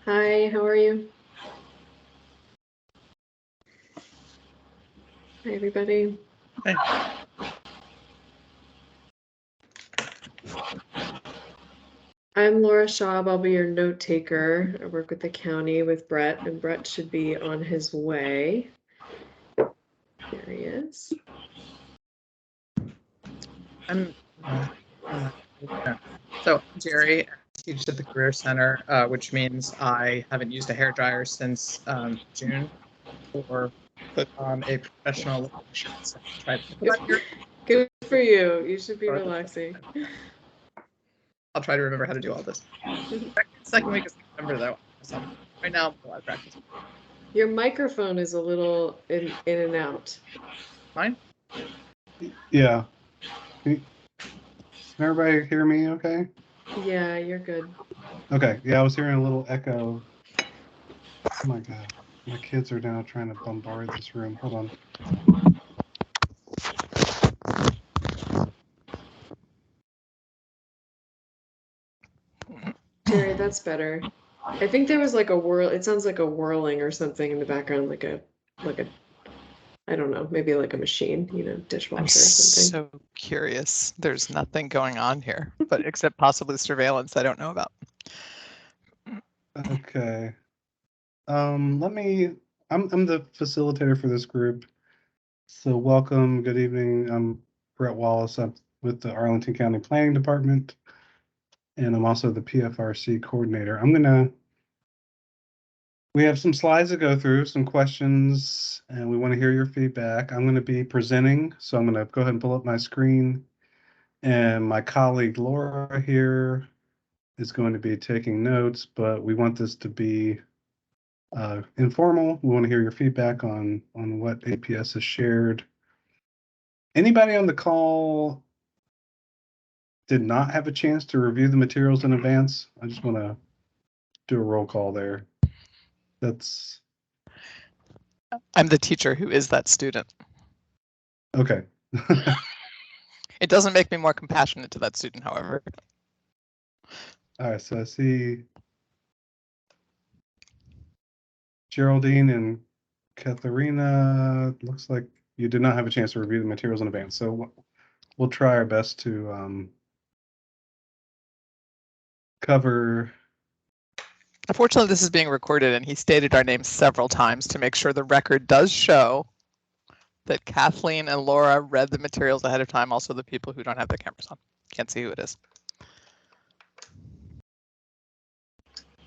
Hi, how are you? Hi, everybody. Hey. I'm Laura Schaub. I'll be your note taker. I work with the county with Brett, and Brett should be on his way. There he is. So Jerry, I teach at the Career Center, which means I haven't used a hairdryer since June, or put on a professional looking shirt. So try to put that here. Good for you. You should be relaxing. I'll try to remember how to do all this. Second week is September though. So right now I'm a lot of practice. Your microphone is a little in and out. Mine? Yeah. Can everybody hear me okay? Yeah, you're good. Okay. Yeah, I was hearing a little echo. Oh my God. My kids are now trying to bombard this room. Hold on. Jerry, that's better. I think there was like a whirl. It sounds like a whirling or something in the background, like a I don't know, maybe like a machine, dishwasher I'm or something. so curious. There's nothing going on here, but except possibly surveillance I don't know about. Okay. I'm the facilitator for this group. So welcome. Good evening. I'm Brett Wallace. I'm with the Arlington County Planning Department, and I'm also the PFRC coordinator. We have some slides to go through, some questions, and we want to hear your feedback. I'm going to be presenting, so I'm going to go ahead and pull up my screen. And my colleague Laura here is going to be taking notes, but we want this to be informal. We want to hear your feedback on what APS has shared. Anybody on the call did not have a chance to review the materials in advance? I just want to do a roll call there. I'm the teacher who is that student. Okay. It doesn't make me more compassionate to that student, however. All right, so I see Geraldine and Katharina. Looks like you did not have a chance to review the materials in advance, so we'll try our best to cover. Unfortunately, this is being recorded, and he stated our names several times to make sure the record does show that Kathleen and Laura read the materials ahead of time. Also, the people who don't have their cameras on can't see who it is.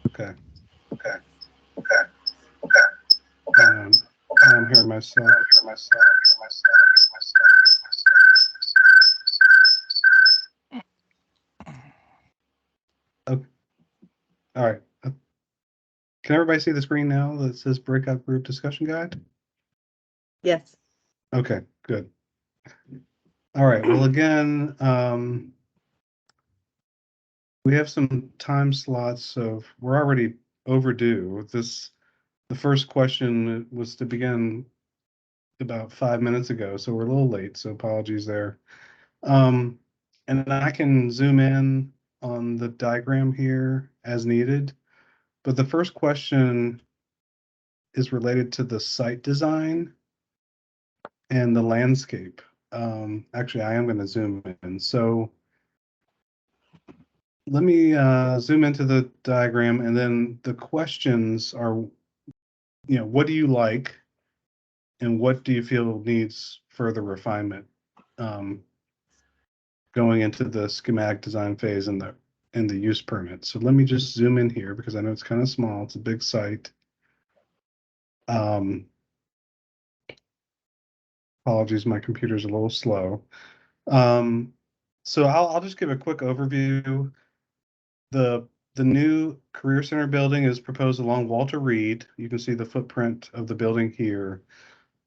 Okay. I'm hearing myself. Okay. All right. Can everybody see the screen now that says Breakout Group Discussion Guide? Yes. Okay, good. All right. Well, again, we have some time slots, so we're already overdue. The first question was to begin about 5 minutes ago, so we're a little late, so apologies there. And I can zoom in on the diagram here as needed, but the first question is related to the site design and the landscape. Actually, I am going to zoom in. So let me zoom into the diagram, and then the questions are, what do you like and what do you feel needs further refinement going into the schematic design phase and the use permit. So let me just zoom in here because I know it's kind of small. It's a big site. Apologies, my computer's a little slow. So I'll just give a quick overview. The new Career Center building is proposed along Walter Reed. You can see the footprint of the building here.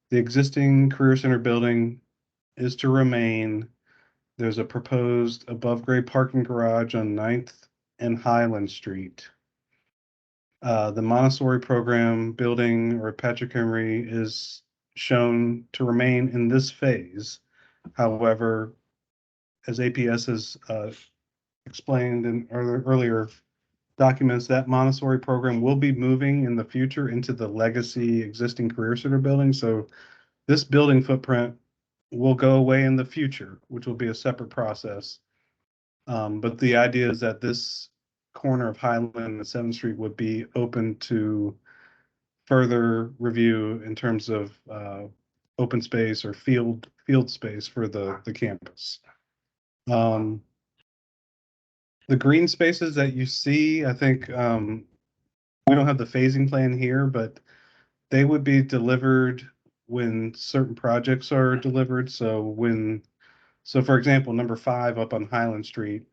The existing Career Center building is to remain. There's a proposed above-grade parking garage on 9th and Highland Street. The Montessori program building, or Patrick Henry, is shown to remain in this phase. However, as APS has explained in earlier documents that Montessori program will be moving in the future into the legacy existing Career Center building. So this building footprint will go away in the future, which will be a separate process. But the idea is that this corner of Highland and 7th Street would be open to further review in terms of open space or field space for the campus. The green spaces that you see, I think we don't have the phasing plan here, but they would be delivered when certain projects are delivered. So for example, number 5 up on Highland Street,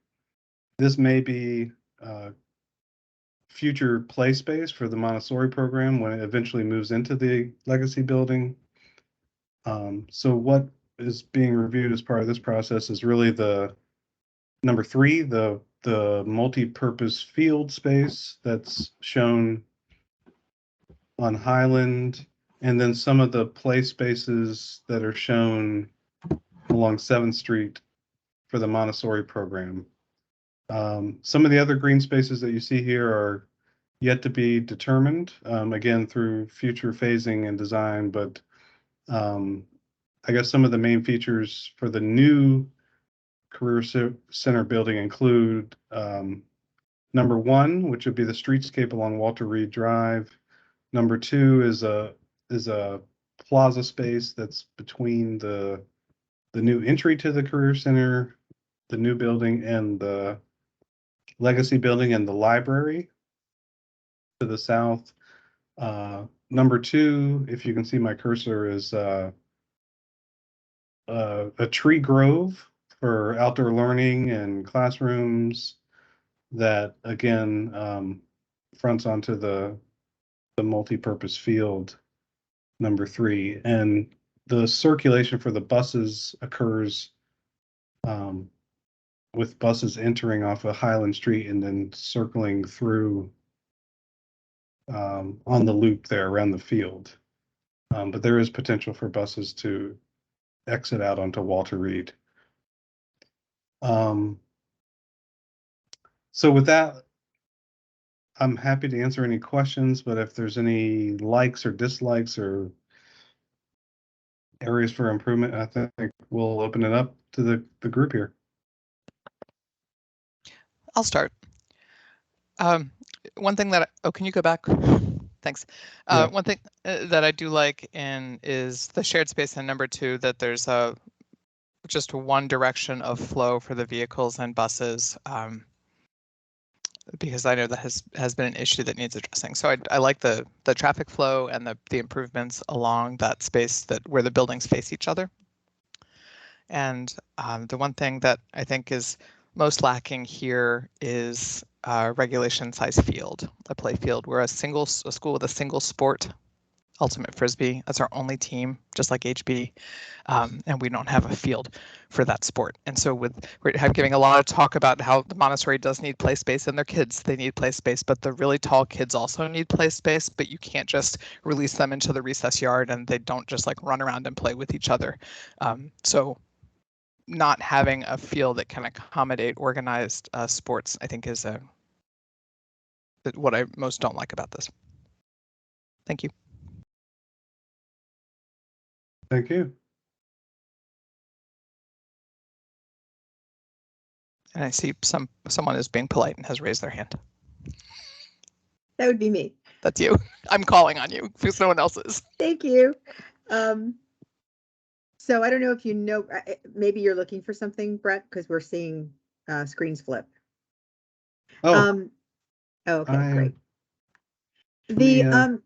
this may be future play space for the Montessori program when it eventually moves into the legacy building. So what is being reviewed as part of this process is really the number 3, the multi-purpose field space that's shown on Highland, and then some of the play spaces that are shown along 7th Street for the Montessori program. Some of the other green spaces that you see here are yet to be determined, again, through future phasing and design, but I guess some of the main features for the new Career Center building include number 1, which would be the streetscape along Walter Reed Drive. Number 2 is a plaza space that's between the new entry to the Career Center, the new building, and the legacy building and the library to the south. Number 2, if you can see my cursor, is a tree grove for outdoor learning and classrooms that again fronts onto the multi-purpose field, number 3, and the circulation for the buses occurs with buses entering off of Highland Street and then circling through on the loop there around the field. But there is potential for buses to exit out onto Walter Reed. So with that, I'm happy to answer any questions, but if there's any likes or dislikes or areas for improvement, I think we'll open it up to the group here. I'll start. One thing that, can you go back? Thanks. Yeah. One thing that I do like is the shared space in number 2, that there's just one direction of flow for the vehicles and buses, because I know that has been an issue that needs addressing. So I like the traffic flow and the improvements along that space where the buildings face each other. And the one thing that I think is most lacking here is regulation size field, a play field. We're a school with a single sport, ultimate frisbee. That's our only team, just like HB, and we don't have a field for that sport. And so we're giving a lot of talk about how the Montessori does need play space, and their kids, they need play space, but the really tall kids also need play space, but you can't just release them into the recess yard and they don't just like run around and play with each other. So not having a field that can accommodate organized sports, I think, is what I most don't like about this. Thank you. Thank you. And I see someone is being polite and has raised their hand. That would be me. That's you. I'm calling on you because no one else is. Thank you. So I don't know if you know, maybe you're looking for something, Brett, because we're seeing screens flip. Oh, Okay, great.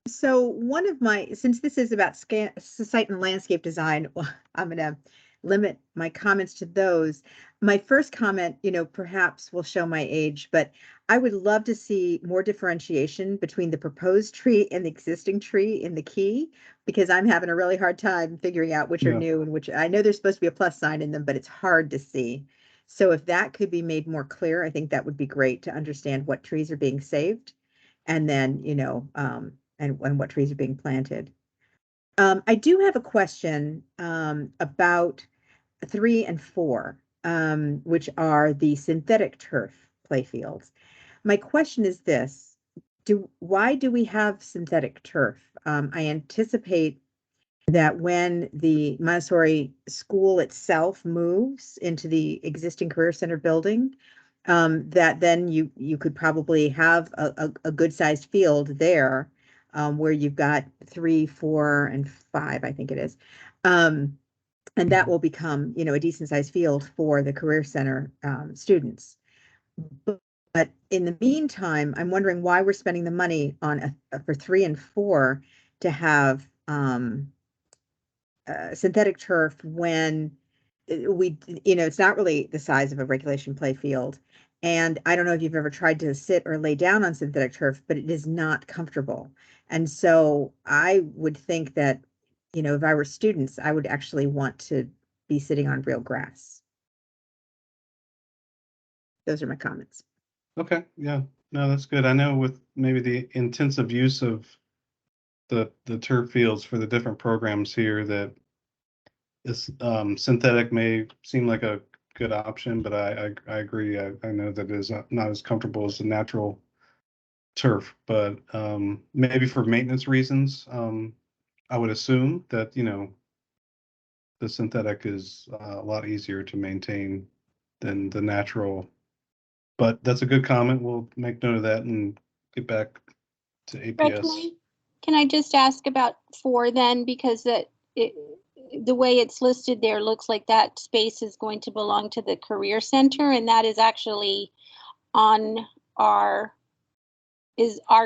So one of since this is about site and landscape design, I'm going to limit my comments to those. My first comment, perhaps will show my age, but I would love to see more differentiation between the proposed tree and the existing tree in the key, because I'm having a really hard time figuring out which are new and which, I know there's supposed to be a plus sign in them, but it's hard to see. So if that could be made more clear, I think that would be great to understand what trees are being saved, and then, and what trees are being planted. I do have a question about 3 and 4, which are the synthetic turf playfields. My question is this, why do we have synthetic turf? I anticipate that when the Montessori school itself moves into the existing Career Center building, that then you could probably have a good sized field there, where you've got 3, 4, and 5, I think it is. And that will become, a decent sized field for the Career Center students. But in the meantime, I'm wondering why we're spending the money on for 3 and 4 to have synthetic turf when it's not really the size of a regulation play field. And I don't know if you've ever tried to sit or lay down on synthetic turf, but it is not comfortable. And so I would think that, if I were students, I would actually want to be sitting on real grass. Those are my comments. Okay, yeah, no, that's good. I know with maybe the intensive use of the turf fields for the different programs here, that this synthetic may seem like a good option, but I agree. I know that it is not as comfortable as the natural turf, but maybe for maintenance reasons, I would assume that the synthetic is a lot easier to maintain than the natural. But that's a good comment. We'll make note of that and get back to Brett, APS. can I just ask about 4 then, because the way it's listed there looks like that space is going to belong to the Career Center, and that is actually on our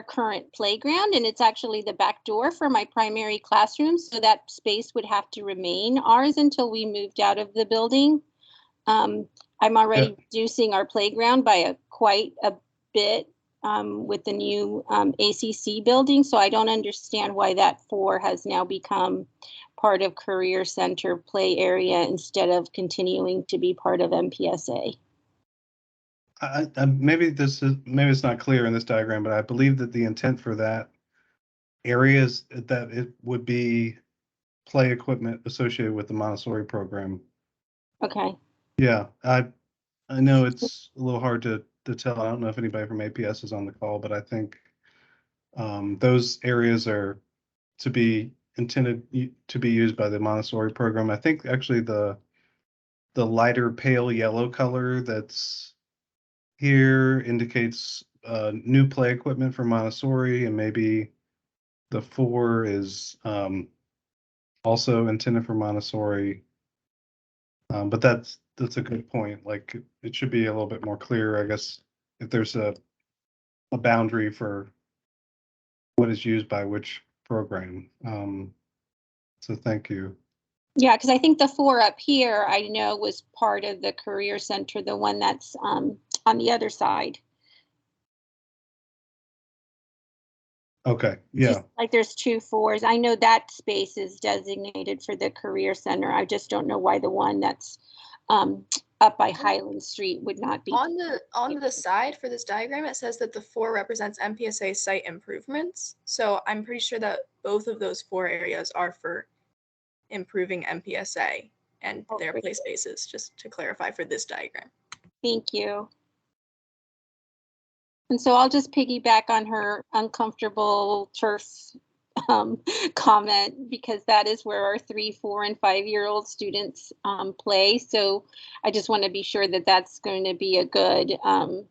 current playground, and it's actually the back door for my primary classroom, so that space would have to remain ours until we moved out of the building. I'm already reducing our playground by quite a bit with the new ACC building, so I don't understand why that 4 has now become part of Career Center play area instead of continuing to be part of MPSA. Maybe it's not clear in this diagram, but I believe that the intent for that area is that it would be play equipment associated with the Montessori program. Okay. Yeah, I know it's a little hard to tell. I don't know if anybody from APS is on the call, but I think those areas are to be intended to be used by the Montessori program. I think actually the lighter pale yellow color that's here indicates new play equipment for Montessori, and maybe the 4 is also intended for Montessori. But that's a good point. Like, it should be a little bit more clear, I guess, if there's a boundary for what is used by which program. So thank you. Yeah, because I think the 4 up here, I know, was part of the Career Center, the one that's on the other side. Okay, yeah. Just like there's 2 4s. I know that space is designated for the Career Center. I just don't know why the one that's up by Highland Street would not be. On the side for this diagram, it says that the 4 represents MPSA site improvements. So I'm pretty sure that both of those 4 areas are for improving MPSA and their play spaces, just to clarify for this diagram. Thank you. And so I'll just piggyback on her uncomfortable turf comment, because that is where our 3, 4, and 5-year-old students play. So I just want to be sure that that's going to be a good, a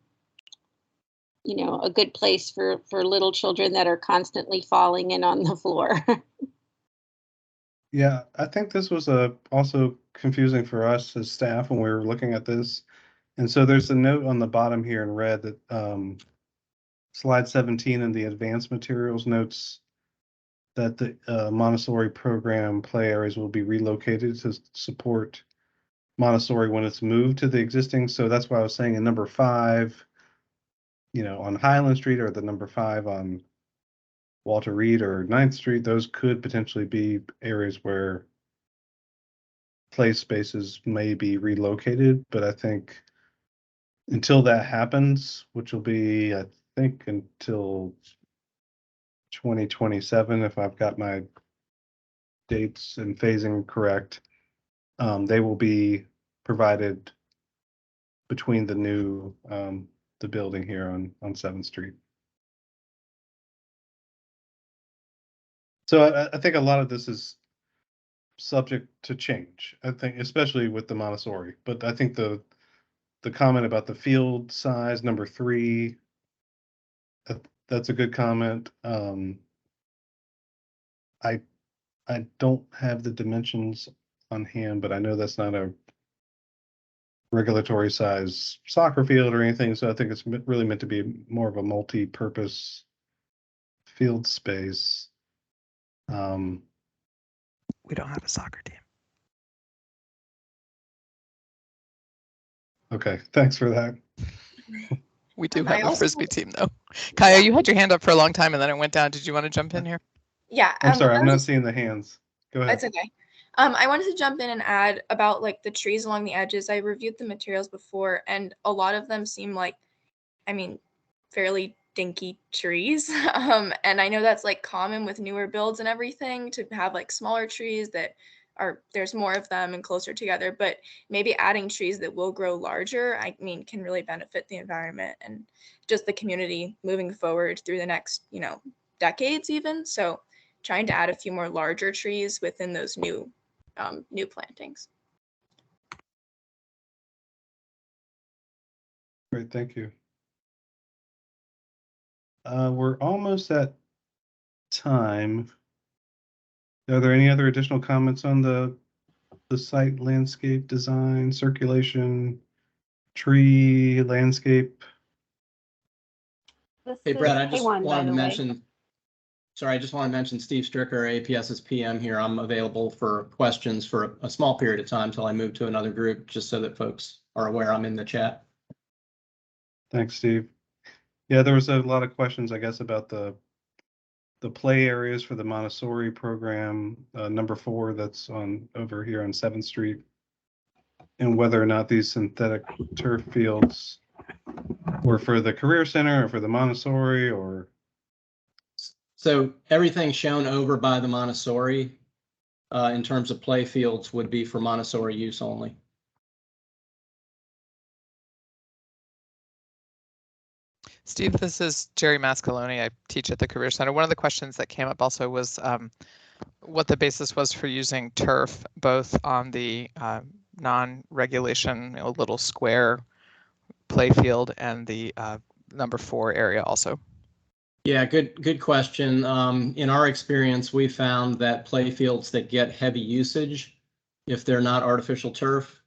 good place for little children that are constantly falling in on the floor. Yeah, I think this was also confusing for us as staff when we were looking at this. And so there's a note on the bottom here in red that slide 17 in the advanced materials notes that the Montessori program play areas will be relocated to support Montessori when it's moved to the existing. So that's why I was saying in number 5, on Highland Street, or the number 5 on Walter Reed or 9th Street, those could potentially be areas where play spaces may be relocated. But I think until that happens, which will be, I think, until 2027, if I've got my dates and phasing correct, they will be provided between the new the building here on 7th Street. So I think a lot of this is subject to change. I think, especially with the Montessori. But I think the comment about the field size, number 3, that's a good comment. I don't have the dimensions on hand, but I know that's not a regulatory size soccer field or anything. So I think it's really meant to be more of a multi-purpose field space. We don't have a soccer team. Okay, thanks for that. We do I have a also- frisbee team though. Kaya, Yeah. you had your hand up for a long time and then it went down. Did you want to jump in here? Yeah. I'm sorry, I I'm was not just- seeing the hands. Go ahead. It's okay. I wanted to jump in and add about like the trees along the edges. I reviewed the materials before, and a lot of them seem like, I mean, fairly dinky trees. And I know that's like common with newer builds and everything to have like smaller trees that there's more of them and closer together. But maybe adding trees that will grow larger, I mean, can really benefit the environment and just the community moving forward through the next, decades even. So trying to add a few more larger trees within those new plantings. Great, thank you. We're almost at time. Are there any other additional comments on the site landscape design, circulation, tree, landscape? Hey, Brett, I just wanted to mention, sorry, I just want to mention Steve Stricker, APS's PM here. I'm available for questions for a small period of time till I move to another group, just so that folks are aware I'm in the chat. Thanks, Steve. Yeah, there was a lot of questions, I guess, about the play areas for the Montessori program, number 4, that's over here on 7th Street, and whether or not these synthetic turf fields were for the Career Center or for the Montessori or. So everything shown over by the Montessori in terms of play fields would be for Montessori use only. Steve, this is Jerry Mascaloni. I teach at the Career Center. One of the questions that came up also was what the basis was for using turf, both on the non-regulation, little square play field and the number 4 area also. Yeah, good question. In our experience, we found that play fields that get heavy usage, if they're not artificial turf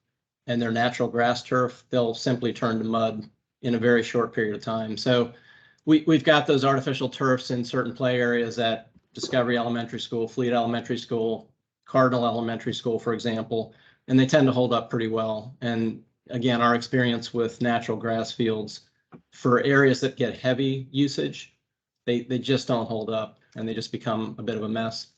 and they're natural grass turf, they'll simply turn to mud in a very short period of time. So we've got those artificial turfs in certain play areas at Discovery Elementary School, Fleet Elementary School, Cardinal Elementary School, for example, and they tend to hold up pretty well. And again, our experience with natural grass fields for areas that get heavy usage, they just don't hold up and they just become a bit of a mess.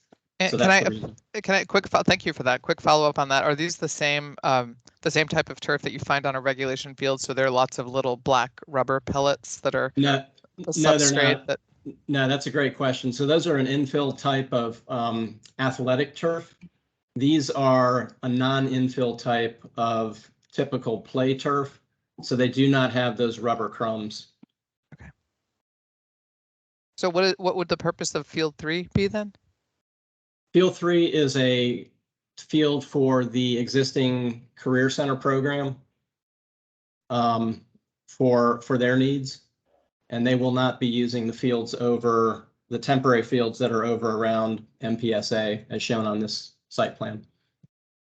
And So that's the reason. Thank you for that. Quick follow-up on that. Are these the same type of turf that you find on a regulation field? So there are lots of little black rubber pellets that are No, the no, they're substrate not. No, that's a great question. So those are an infill type of athletic turf. These are a non-infill type of typical play turf. So they do not have those rubber crumbs. Okay. So what would the purpose of Field 3 be then? Field 3 is a field for the existing Career Center program for their needs. And they will not be using the fields over the temporary fields that are over around MPSA as shown on this site plan.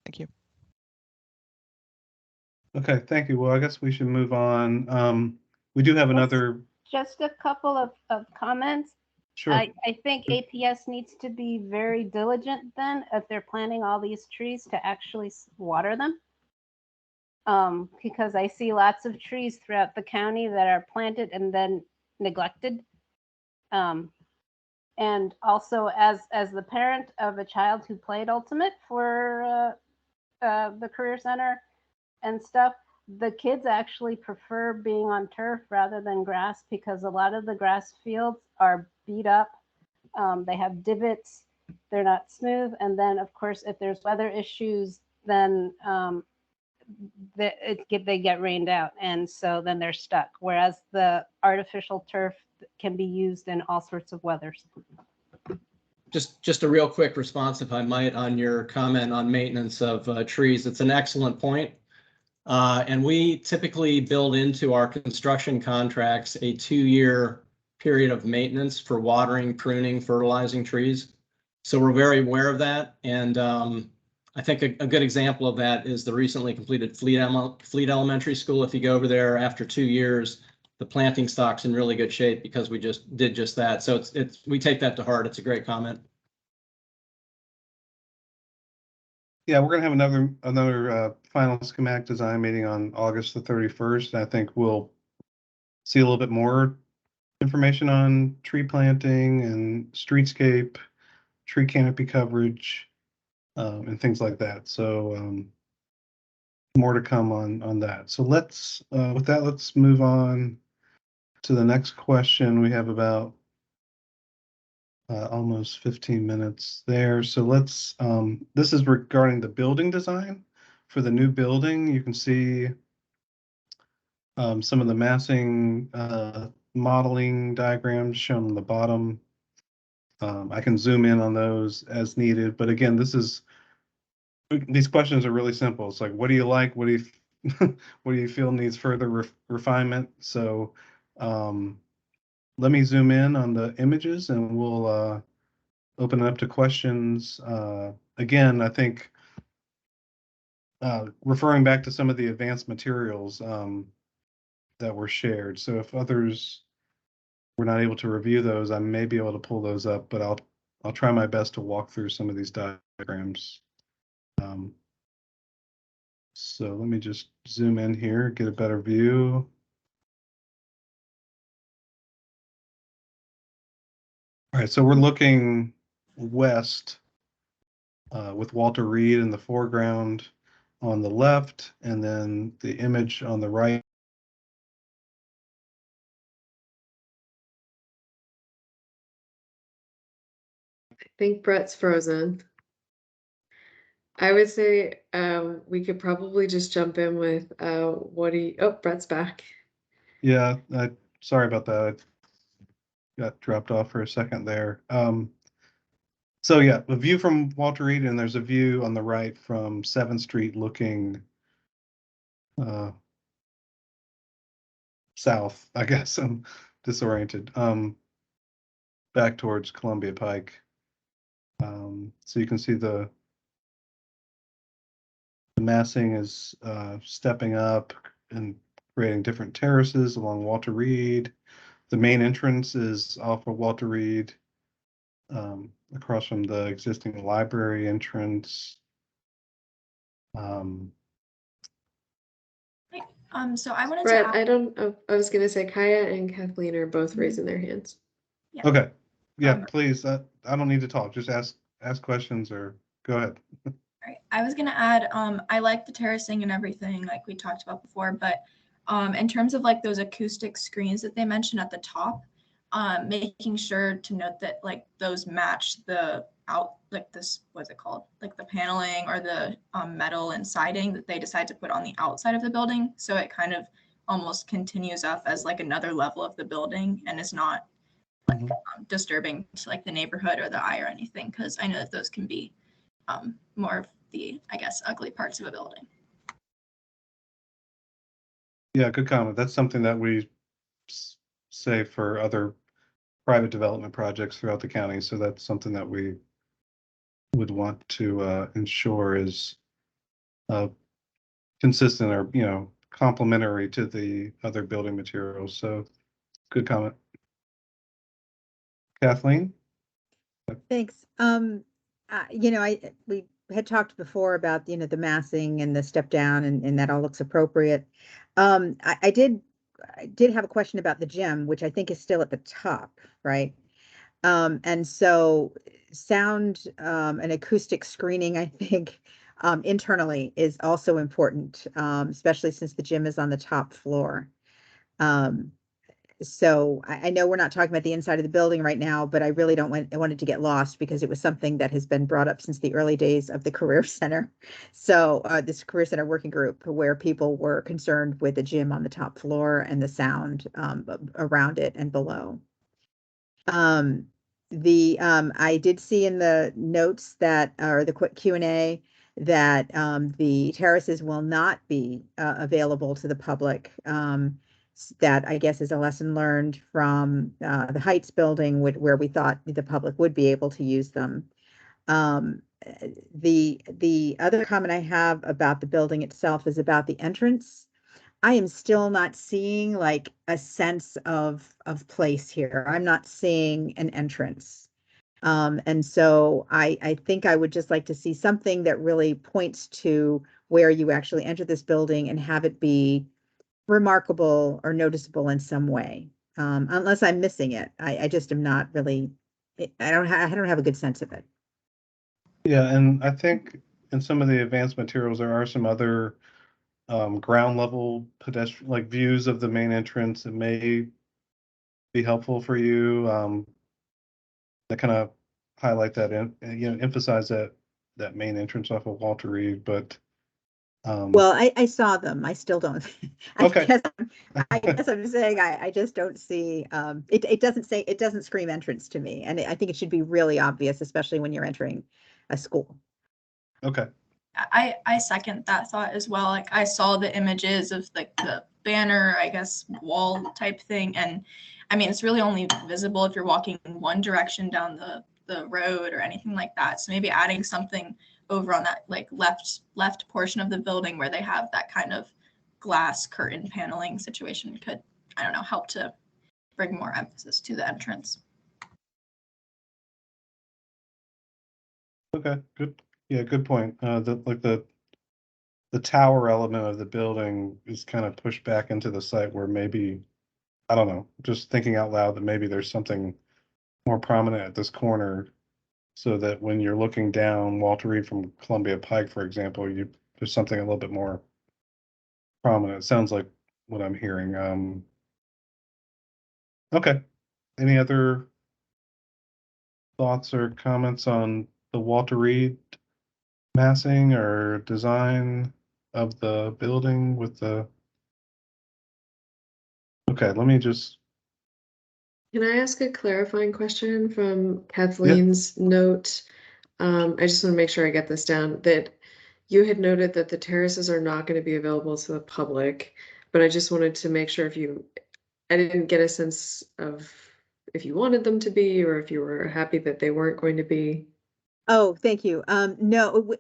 Thank you. Okay, thank you. Well, I guess we should move on. We do have another. Just a couple of comments. Sure. I think APS needs to be very diligent then if they're planting all these trees to actually water them. Because I see lots of trees throughout the county that are planted and then neglected. And also as the parent of a child who played Ultimate for the Career Center and stuff, the kids actually prefer being on turf rather than grass because a lot of the grass fields are beat up. They have divots, they're not smooth. And then of course, if there's weather issues, then they get rained out, and so then they're stuck. Whereas the artificial turf can be used in all sorts of weathers. Just a real quick response, if I might, on your comment on maintenance of trees. It's an excellent point. And we typically build into our construction contracts a 2-year period of maintenance for watering, pruning, fertilizing trees. So we're very aware of that. And I think a good example of that is the recently completed Fleet Elementary School. If you go over there after 2 years, the planting stock's in really good shape because we just did just that. So we take that to heart. It's a great comment. Yeah, we're gonna have another final schematic design meeting on August the 31st. I think we'll see a little bit more information on tree planting and streetscape, tree canopy coverage, and things like that. So more to come on that. So with that, let's move on to the next question. We have about almost 15 minutes there. So this is regarding the building design for the new building. You can see some of the massing modeling diagrams shown on the bottom. I can zoom in on those as needed, but again, these questions are really simple. It's like, what do you like? What do you feel needs further refinement? So let me zoom in on the images and we'll open it up to questions. Again, I think referring back to some of the advanced materials that were shared. So if others were not able to review those, I may be able to pull those up, but I'll try my best to walk through some of these diagrams. So let me just zoom in here, get a better view. All right, so we're looking west with Walter Reed in the foreground on the left, and then the image on the right. I think Brett's frozen. I would say we could probably just jump in with Brett's back. Yeah, sorry about that. I got dropped off for a second there. So yeah, a view from Walter Reed, and there's a view on the right from 7th Street looking south, I guess. I'm disoriented. Back towards Columbia Pike. So you can see the massing is stepping up and creating different terraces along Walter Reed. The main entrance is off of Walter Reed, across from the existing library entrance. So I wanted Brett, to I was gonna say Kaya and Kathleen are both raising their hands. Yeah. Okay. Yeah, please. I don't need to talk. Just ask questions or go ahead. All right. I was gonna add, I like the terracing and everything like we talked about before, but in terms of like those acoustic screens that they mentioned at the top, making sure to note that like those match the what's it called? Like the paneling or the metal and siding that they decide to put on the outside of the building. So it kind of almost continues up as like another level of the building and is not like disturbing to like the neighborhood or the eye or anything, because I know that those can be more of the, I guess, ugly parts of a building. Yeah, good comment. That's something that we say for other private development projects throughout the county. So that's something that we would want to ensure is consistent or complementary to the other building materials. So good comment. Kathleen? Thanks. We had talked before about, the massing and the step down and that all looks appropriate. I did have a question about the gym, which I think is still at the top, right? And so sound and acoustic screening, I think, internally is also important, especially since the gym is on the top floor. So I know we're not talking about the inside of the building right now, but I really don't want, I wanted to get lost because it was something that has been brought up since the early days of the Career Center. So this Career Center working group where people were concerned with the gym on the top floor and the sound around it and below. I did see in the notes that, or the quick Q&A, that the terraces will not be available to the public. That I guess is a lesson learned from the Heights building where we thought the public would be able to use them. The other comment I have about the building itself is about the entrance. I am still not seeing like a sense of place here. I'm not seeing an entrance. And so I think I would just like to see something that really points to where you actually enter this building and have it be remarkable or noticeable in some way. Unless I'm missing it. I just am not really, I don't have a good sense of it. Yeah, and I think in some of the advanced materials, there are some other ground level pedestrian, like views of the main entrance that may be helpful for you. That kind of highlight that in, emphasize that main entrance off of Walter Reed, but well, I saw them. I still don't. Okay. I guess I'm saying I just don't see. It doesn't scream entrance to me, and I think it should be really obvious, especially when you're entering a school. Okay. I second that thought as well. Like I saw the images of like the banner, I guess, wall type thing, and I mean it's really only visible if you're walking in one direction down the road or anything like that. So maybe adding something over on that like left portion of the building where they have that kind of glass curtain paneling situation could, I don't know, help to bring more emphasis to the entrance. Okay, good. Yeah, good point. The tower element of the building is kind of pushed back into the site where maybe, I don't know, just thinking out loud that maybe there's something more prominent at this corner so that when you're looking down Walter Reed from Columbia Pike, for example, there's something a little bit more prominent. It sounds like what I'm hearing. Okay. Any other thoughts or comments on the Walter Reed massing or design of the building with the? Okay, let me just. Can I ask a clarifying question from Kathleen's note? I just want to make sure I get this down, that you had noted that the terraces are not going to be available to the public, but I just wanted to make sure I didn't get a sense of if you wanted them to be or if you were happy that they weren't going to be. Oh, thank you. No,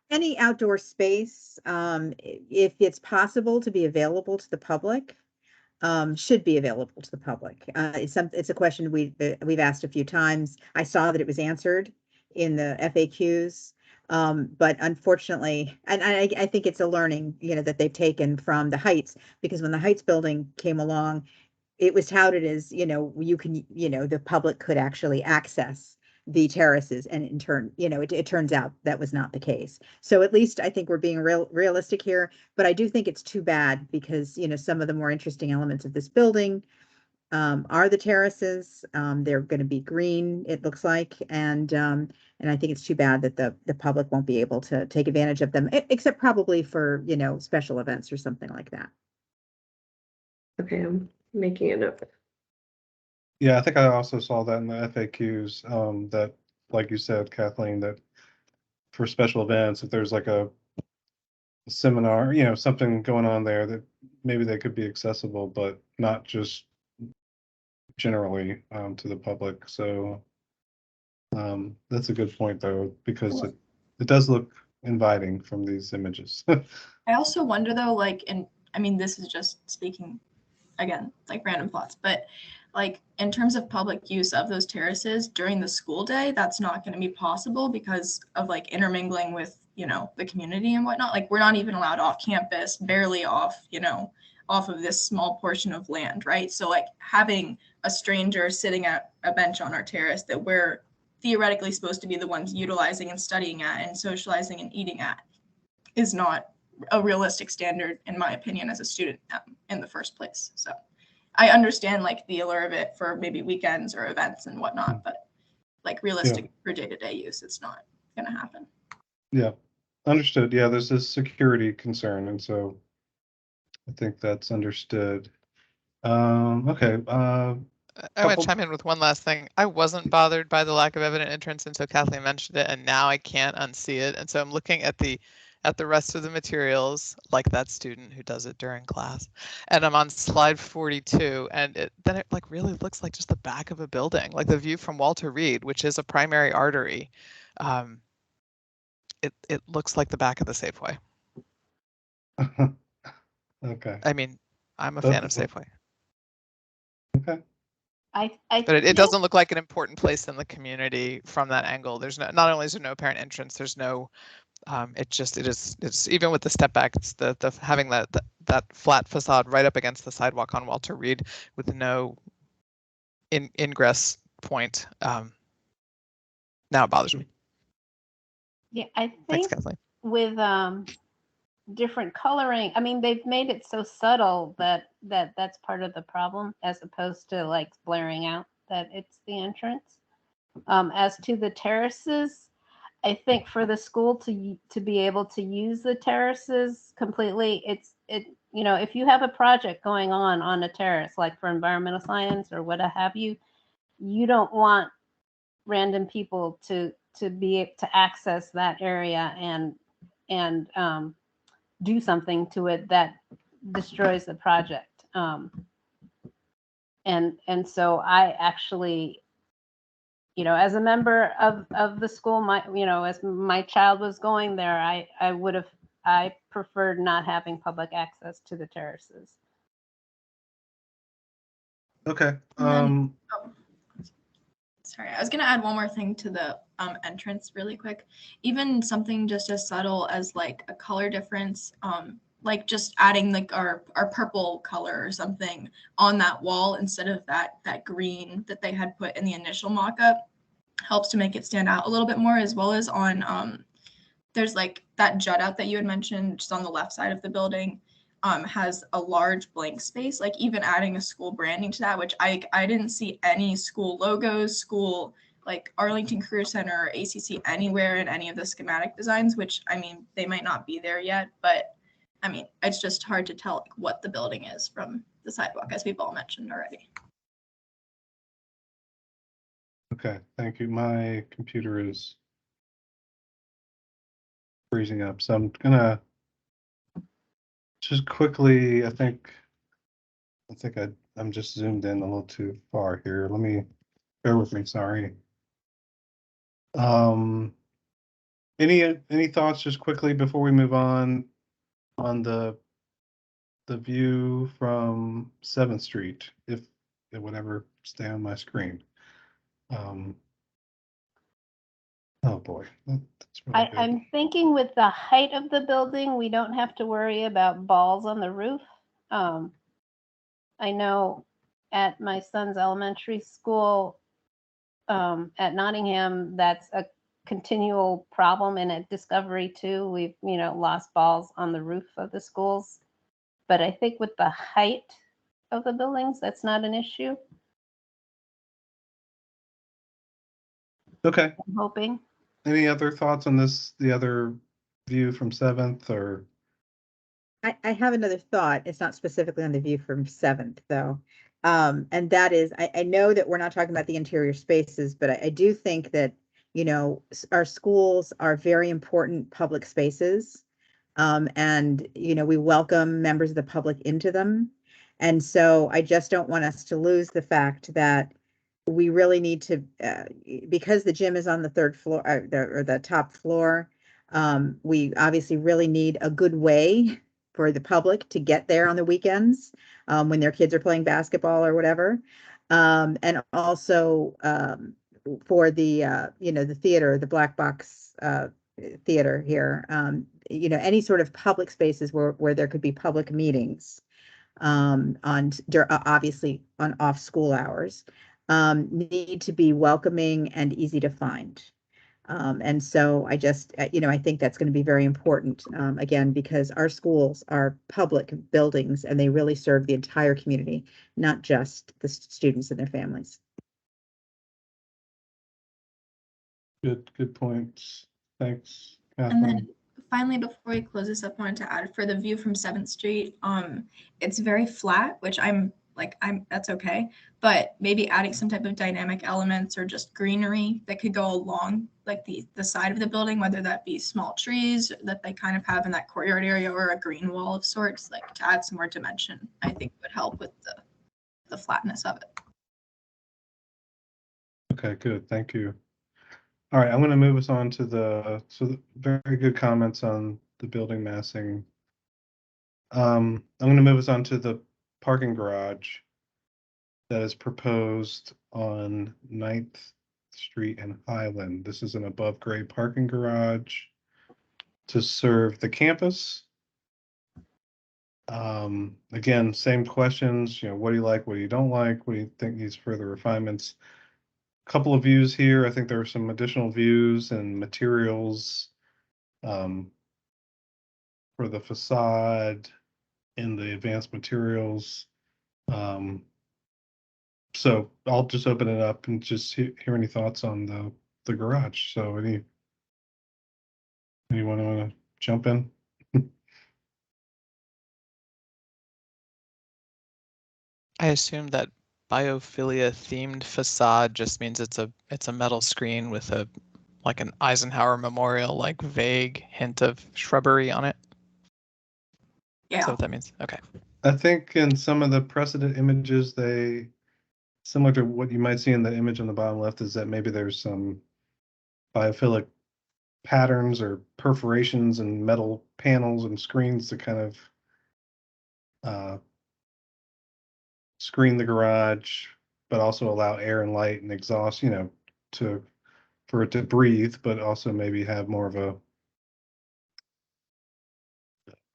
any outdoor space, if it's possible to be available to the public, should be available to the public. It's a question we've asked a few times. I saw that it was answered in the FAQs, but unfortunately, and I think it's a learning, that they've taken from the Heights, because when the Heights building came along, it was touted as, the public could actually access the terraces, and in turn, it turns out that was not the case. So at least I think we're being realistic here, but I do think it's too bad because, some of the more interesting elements of this building are the terraces. They're going to be green, it looks like, and I think it's too bad that the public won't be able to take advantage of them, except probably for, special events or something like that. Okay, I'm making a note. Yeah, I think I also saw that in the FAQs, that, like you said, Kathleen, that for special events, if there's like a seminar, something going on there, that maybe they could be accessible, but not just generally to the public. So that's a good point, though, because it does look inviting from these images. I also wonder though, like, I mean, this is just speaking again, like random thoughts, but like in terms of public use of those terraces during the school day, that's not going to be possible because of like intermingling with, the community and whatnot. Like we're not even allowed off campus, barely off, off of this small portion of land, right? So like having a stranger sitting at a bench on our terrace that we're theoretically supposed to be the ones utilizing and studying at and socializing and eating at is not a realistic standard, in my opinion, as a student in the first place. So I understand like the allure of it for maybe weekends or events and whatnot, but like realistic for day-to-day use, it's not gonna happen. Yeah, understood. Yeah, there's this security concern, and so I think that's understood. Okay. I want to chime in with one last thing. I wasn't bothered by the lack of evident entrance until Kathleen mentioned it, and now I can't unsee it. And so I'm looking at the rest of the materials, like that student who does it during class. And I'm on slide 42, and then it like really looks like just the back of a building, like the view from Walter Reed, which is a primary artery. It looks like the back of the Safeway. Okay. I mean, I'm a fan of Safeway. Okay. But it doesn't look like an important place in the community from that angle. There's no, not only is there no apparent entrance, there's no, it's even with the step back, it's the having that flat facade right up against the sidewalk on Walter Reed with no ingress point. Now it bothers me. Yeah, I Thanks, think Kathleen. with different coloring, I mean, they've made it so subtle that's part of the problem, as opposed to like blaring out that it's the entrance. As to the terraces, I think for the school to be able to use the terraces completely, you know, if you have a project going on a terrace, like for environmental science or what have you, you don't want random people to be able to access that area and do something to it that destroys the project. And so I actually, you know, as a member of the school, as my child was going there, I preferred not having public access to the terraces. Okay. Sorry, I was gonna add one more thing to the entrance really quick. Even something just as subtle as like a color difference, like just adding like our purple color or something on that wall instead of that green that they had put in the initial mock-up helps to make it stand out a little bit more, as well as on there's like that jut out that you had mentioned just on the left side of the building. Has a large blank space, like even adding a school branding to that, which I didn't see any school logos, school like Arlington Career Center or ACC anywhere in any of the schematic designs, which I mean, they might not be there yet, but I mean, it's just hard to tell like, what the building is from the sidewalk, as we've all mentioned already. Okay, thank you. My computer is freezing up, so I'm gonna just quickly, I think I'm just zoomed in a little too far here. Let me, bear with me, sorry. Any thoughts just quickly before we move on the view from 7th Street, if it would ever stay on my screen? Oh boy, that's really good. I'm thinking with the height of the building, we don't have to worry about balls on the roof. I know at my son's elementary school at Nottingham, that's a continual problem, and at Discovery too, we've lost balls on the roof of the schools. But I think with the height of the buildings, that's not an issue. Okay. I'm hoping. Any other thoughts on this, the other view from 7th, or? I have another thought. It's not specifically on the view from 7th though. And that is, I know that we're not talking about the interior spaces, but I do think that, our schools are very important public spaces. And, we welcome members of the public into them. And so I just don't want us to lose the fact that we really need to, because the gym is on the 3rd floor or the top floor, we obviously really need a good way for the public to get there on the weekends when their kids are playing basketball or whatever. And also for the, the theater, the black box theater here, any sort of public spaces where there could be public meetings obviously on off school hours need to be welcoming and easy to find. And so I just, I think that's going to be very important, again, because our schools are public buildings and they really serve the entire community, not just the students and their families. Good points. Thanks, And Kathleen. then finally, before we close this up, I wanted to add for the view from 7th Street, it's very flat, which that's okay, but maybe adding some type of dynamic elements or just greenery that could go along like the side of the building, whether that be small trees that they kind of have in that courtyard area or a green wall of sorts, like to add some more dimension, I think would help with the flatness of it. Okay, good. Thank you. All right, I'm going to move us on to very good comments on the building massing. I'm going to move us on to the parking garage that is proposed on 9th Street and Highland. This is an above grade parking garage to serve the campus. Again, same questions, what do you like, what do you don't like, what do you think needs further refinements? Couple of views here. I think there are some additional views and materials for the facade in the advanced materials. So I'll just open it up and just hear any thoughts on the garage. So anyone want to jump in? I assume that biophilia themed facade just means it's a metal screen with like an Eisenhower memorial, like vague hint of shrubbery on it. Yeah. Is that what that means? Okay. I think in some of the precedent images, similar to what you might see in the image on the bottom left, is that maybe there's some biophilic patterns or perforations and metal panels and screens to kind of screen the garage, but also allow air and light and exhaust, for it to breathe, but also maybe have more of a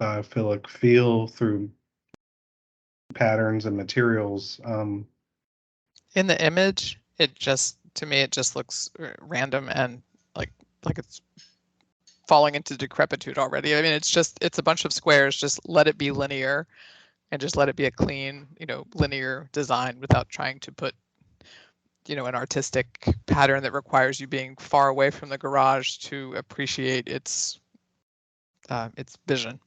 biophilic feel through patterns and materials. In the image, to me it just looks random and like it's falling into decrepitude already. I mean, it's a bunch of squares. Just let it be linear and just let it be a clean, linear design without trying to put, an artistic pattern that requires you being far away from the garage to appreciate its vision.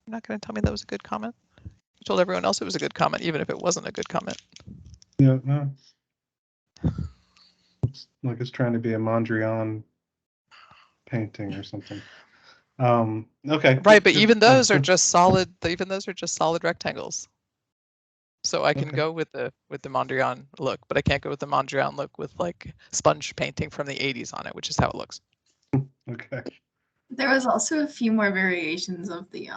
You're not going to tell me that was a good comment? You told everyone else it was a good comment, even if it wasn't a good comment. Yeah, no. It's like it's trying to be a Mondrian painting or something. Okay. Right, but even those are just solid. Even those are just solid rectangles. So I can Okay. go with the Mondrian look, but I can't go with the Mondrian look with like sponge painting from the 80s on it, which is how it looks. Okay. There was also a few more variations of the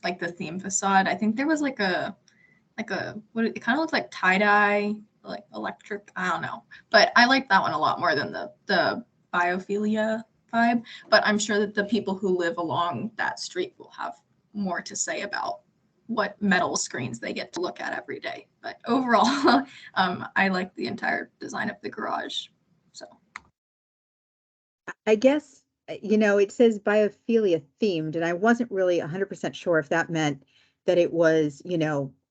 like the theme facade. I think there was like a what it kind of looked like tie-dye, like electric, I don't know. But I like that one a lot more than the biophilia vibe. But I'm sure that the people who live along that street will have more to say about what metal screens they get to look at every day. But overall, I like the entire design of the garage. So I guess, it says biophilia themed, and I wasn't really 100% sure if that meant that it was,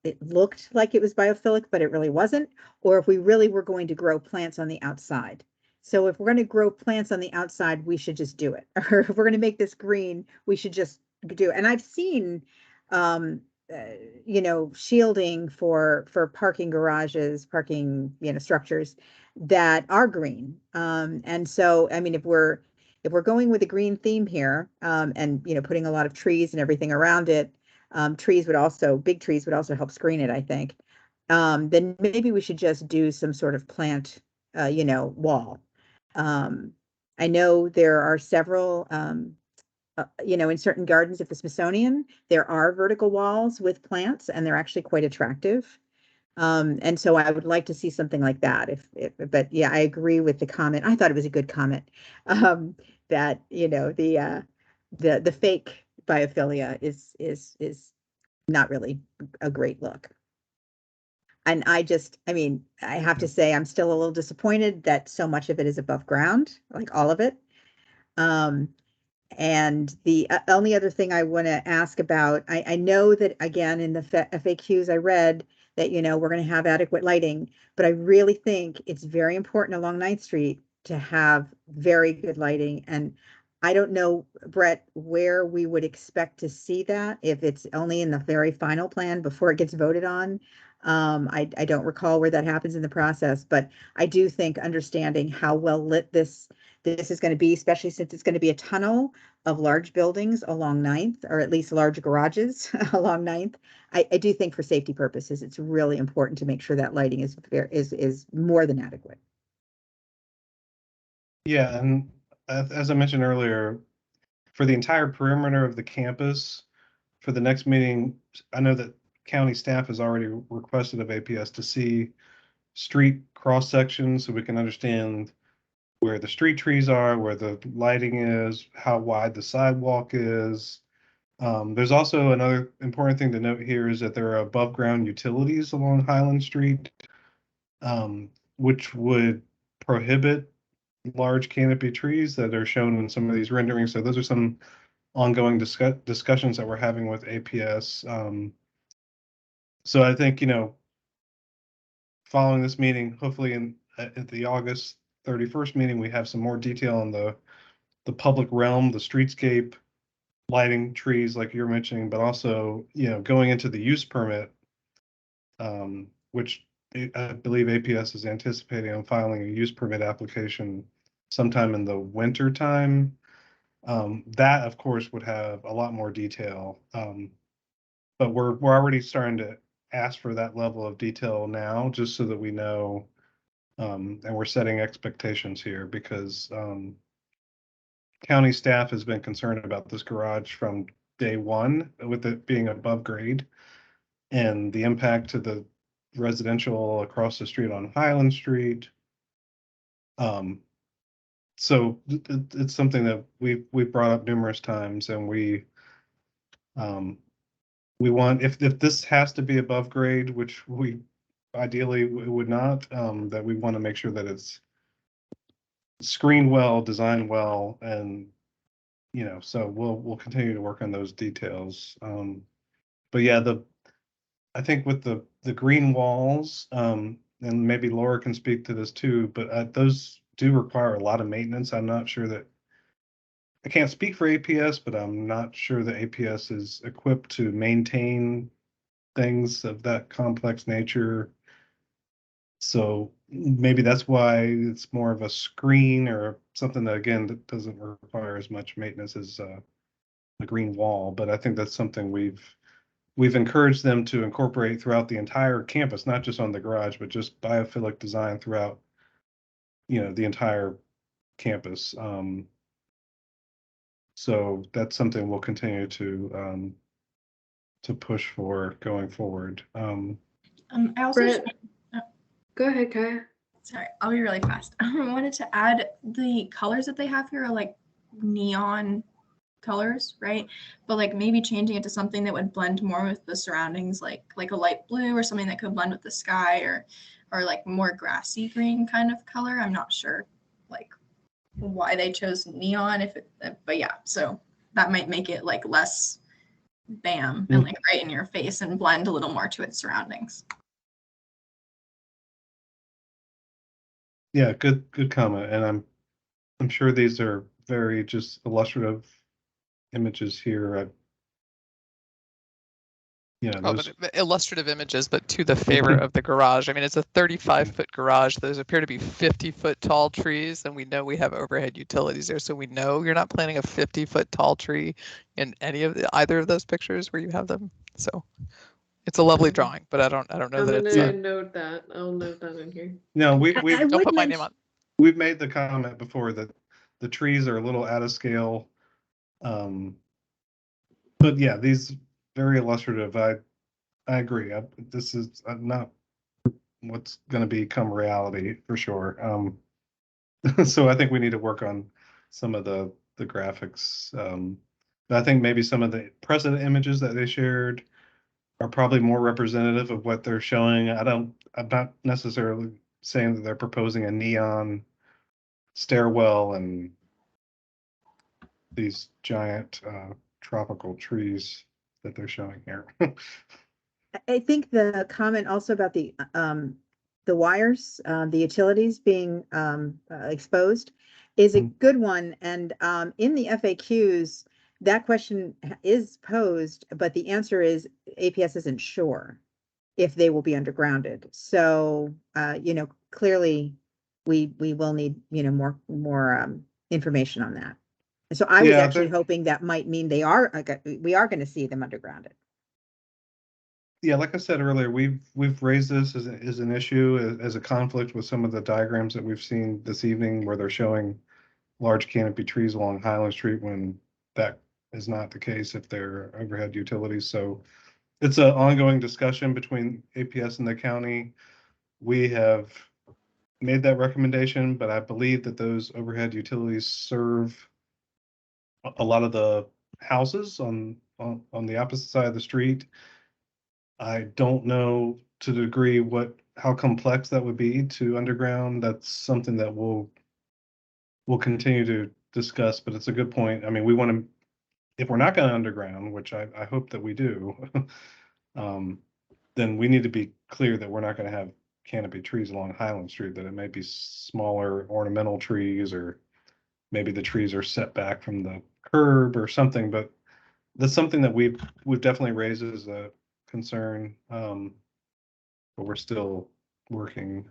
it looked like it was biophilic, but it really wasn't, or if we really were going to grow plants on the outside. So if we're going to grow plants on the outside, we should just do it. Or if we're going to make this green, we should just do it. And I've seen, shielding for parking garages, parking, structures that are green. And so, I mean, if we're going with a green theme here, and putting a lot of trees and everything around it, big trees would also help screen it, I think. Then maybe we should just do some sort of plant, wall. I know there are several, in certain gardens at the Smithsonian, there are vertical walls with plants, and they're actually quite attractive. And so I would like to see something like that. But yeah, I agree with the comment. I thought it was a good comment. That the fake biophilia is not really a great look. And I mean, I have to say, I'm still a little disappointed that so much of it is above ground, like all of it. And the only other thing I want to ask about, I know that again, in the FAQs I read that, we're going to have adequate lighting, but I really think it's very important along 9th Street to have very good lighting. And I don't know, Brett, where we would expect to see that, if it's only in the very final plan before it gets voted on. I don't recall where that happens in the process, but I do think understanding how well lit this is going to be, especially since it's going to be a tunnel of large buildings along 9th, or at least large garages along 9th. I do think for safety purposes, it's really important to make sure that lighting is more than adequate. Yeah, and as I mentioned earlier, for the entire perimeter of the campus, for the next meeting, I know that county staff has already requested of APS to see street cross sections so we can understand where the street trees are, where the lighting is, how wide the sidewalk is. There's also another important thing to note here is that there are above ground utilities along Highland Street, which would prohibit large canopy trees that are shown in some of these renderings. So those are some ongoing discussions that we're having with APS. So I think, following this meeting, hopefully at the August 31st meeting, we have some more detail on the public realm, the streetscape, lighting, trees, like you're mentioning, but also, going into the use permit, which I believe APS is anticipating on filing a use permit application sometime in the winter time. That, of course, would have a lot more detail. But we're already starting to ask for that level of detail now, just so that we know, and we're setting expectations here, because county staff has been concerned about this garage from day one, with it being above grade, and the impact to the residential across the street on Highland Street. So it's something that we've brought up numerous times, and we want, if this has to be above grade, which we ideally would not, that we want to make sure that it's screened well, designed well, and so we'll continue to work on those details. But yeah, I think with the green walls, and maybe Laura can speak to this too, but those do require a lot of maintenance. I'm not sure that, I can't speak for APS, but I'm not sure that APS is equipped to maintain things of that complex nature. So maybe that's why it's more of a screen or something that, again, that doesn't require as much maintenance as the green wall. But I think that's something we've encouraged them to incorporate throughout the entire campus, not just on the garage, but just biophilic design throughout, the entire campus. So that's something we'll continue to push for going forward. I also Brett, go ahead, Kaya. sorry, I'll be really fast. I wanted to add, the colors that they have here are like neon colors, right? But like maybe changing it to something that would blend more with the surroundings, like a light blue, or something that could blend with the sky, or like more grassy green kind of color. I'm not sure like why they chose neon, but yeah, so that might make it like less bam and like right in your face, and blend a little more to its surroundings. Yeah, good comment. And I'm sure these are very just illustrative images here. Those, but illustrative images, but to the favor of the garage. I mean, it's a 35-foot garage. Those appear to be 50-foot tall trees, and we know we have overhead utilities there, so we know you're not planting a 50-foot tall tree in either of those pictures where you have them. So it's a lovely drawing, but I don't know that it's. I'll note that in here. no, we Don't put my name on. We've made the comment before that the trees are a little out of scale. But yeah, these very illustrative. I agree. This is not what's going to become reality for sure. So I think we need to work on some of the graphics. I think maybe some of the precedent images that they shared are probably more representative of what they're showing. I'm not necessarily saying that they're proposing a neon stairwell and these giant tropical trees that they're showing here. I think the comment also about the wires, the utilities being exposed is a good one. And in the FAQs, that question is posed, but the answer is APS isn't sure if they will be undergrounded. So, clearly we will need, more information on that. So I was actually hoping that might mean we are going to see them undergrounded. Yeah, like I said earlier, we've raised this as an issue, as a conflict with some of the diagrams that we've seen this evening, where they're showing large canopy trees along Highland Street when that is not the case if they're overhead utilities. So it's an ongoing discussion between APS and the county. We have made that recommendation, but I believe that those overhead utilities serve a lot of the houses on the opposite side of the street. I don't know to the degree how complex that would be to underground. That's something that we'll continue to discuss, but it's a good point. I mean, we want to, if we're not going to underground, which I hope that we do, then we need to be clear that we're not going to have canopy trees along Highland Street, that it may be smaller ornamental trees, or maybe the trees are set back from the curb or something. But that's something that we've definitely raised as a concern, but we're still working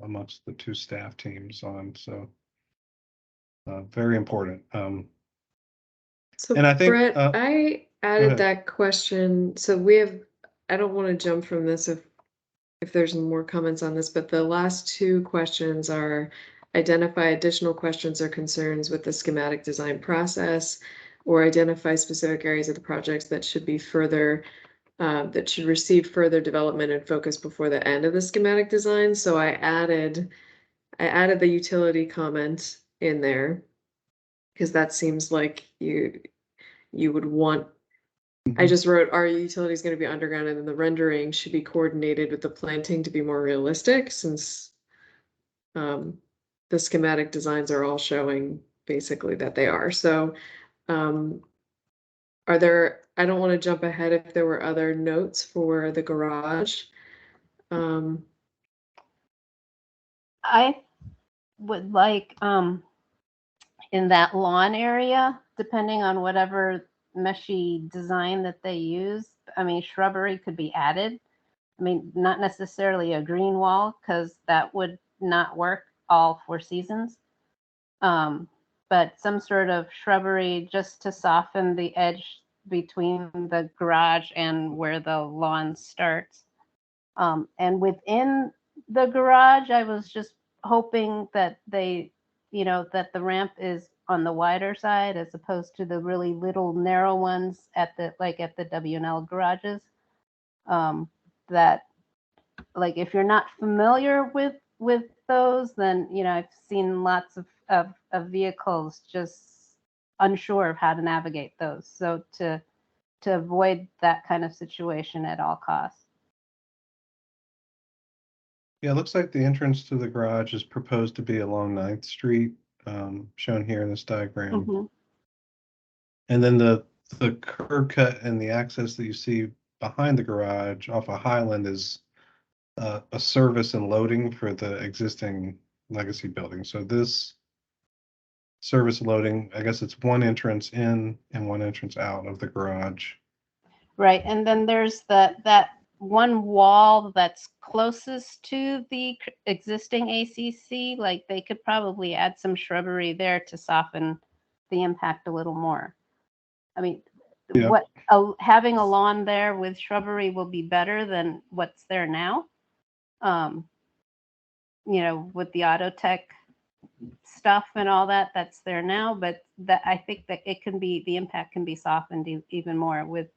amongst the two staff teams on. So very important. So and I think, Brett, I added that question. So I don't want to jump from this if there's more comments on this, but the last two questions are identify additional questions or concerns with the schematic design process, or identify specific areas of the projects that should be that should receive further development and focus before the end of the schematic design. So I added the utility comment in there, because that seems like you would want. I just wrote, are utilities going to be underground, and then the rendering should be coordinated with the planting to be more realistic, since the schematic designs are all showing basically that they are. So I don't want to jump ahead if there were other notes for the garage. I would like in that lawn area, depending on whatever meshy design that they use, I mean, shrubbery could be added. I mean, not necessarily a green wall, because that would not work all 4 seasons. But some sort of shrubbery just to soften the edge between the garage and where the lawn starts. And within the garage, I was just hoping that that the ramp is on the wider side as opposed to the really little narrow ones at the W&L garages. That, like, if you're not familiar with those, then I've seen lots of vehicles just unsure of how to navigate those. So to avoid that kind of situation at all costs. Yeah, it looks like the entrance to the garage is proposed to be along 9th Street, shown here in this diagram. Mm-hmm. And then the curb cut and the access that you see behind the garage off of Highland is a service and loading for the existing legacy building. So this service loading, I guess it's one entrance in and one entrance out of the garage. Right, and then there's that one wall that's closest to the existing ACC. Like, they could probably add some shrubbery there to soften the impact a little more. I mean, having a lawn there with shrubbery will be better than what's there now. With the auto tech stuff and all that's there now, but that I think that the impact can be softened even more with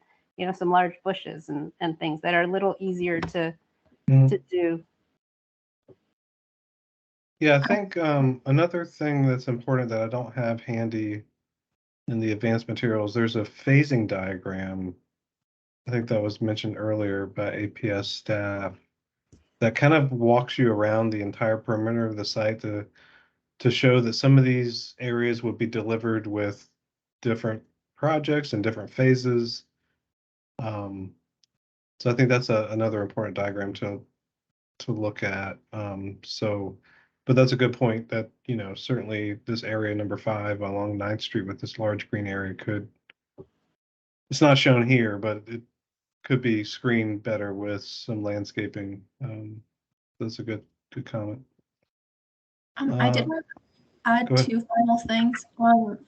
some large bushes and things that are a little easier to do. Yeah, I think another thing that's important that I don't have handy in the advanced materials, there's a phasing diagram I think that was mentioned earlier by APS staff, that kind of walks you around the entire perimeter of the site to show that some of these areas would be delivered with different projects and different phases. So I think that's another important diagram to look at. But that's a good point that, certainly this area number 5 along 9th Street with this large green area it's not shown here, but it could be screened better with some landscaping. That's a good comment. I did want to add go ahead. 2 final things.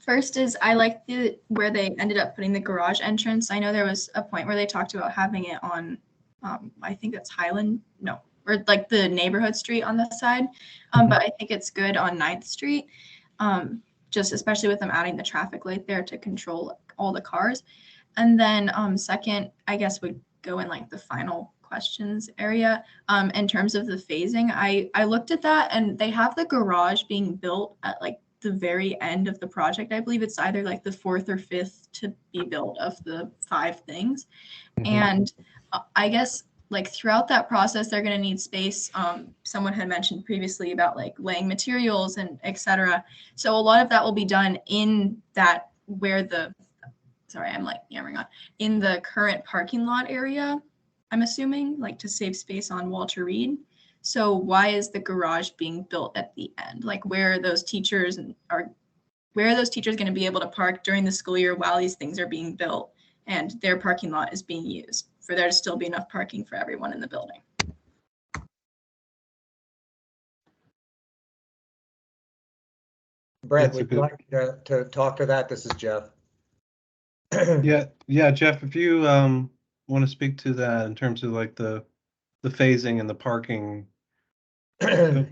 First is I like where they ended up putting the garage entrance. I know there was a point where they talked about having it on, I think that's Highland, no, or like the neighborhood street on the side. But I think it's good on 9th Street, just especially with them adding the traffic light there to control all the cars. And then second, I guess would go in like the final questions area. In terms of the phasing, I looked at that and they have the garage being built at like the very end of the project. I believe it's either like the 4th or 5th to be built of the 5 things. And I guess like throughout that process, they're going to need space. Someone had mentioned previously about like laying materials and etc. So a lot of that will be done in that where the, sorry, I'm like yammering on, in the current parking lot area, I'm assuming, like to save space on Walter Reed. So why is the garage being built at the end? Like where are those teachers going to be able to park during the school year while these things are being built and their parking lot is being used for there to still be enough parking for everyone in the building? Brett, would you like to talk to that? This is Jeff. Yeah, Jeff, if you want to speak to that in terms of like the phasing and the parking.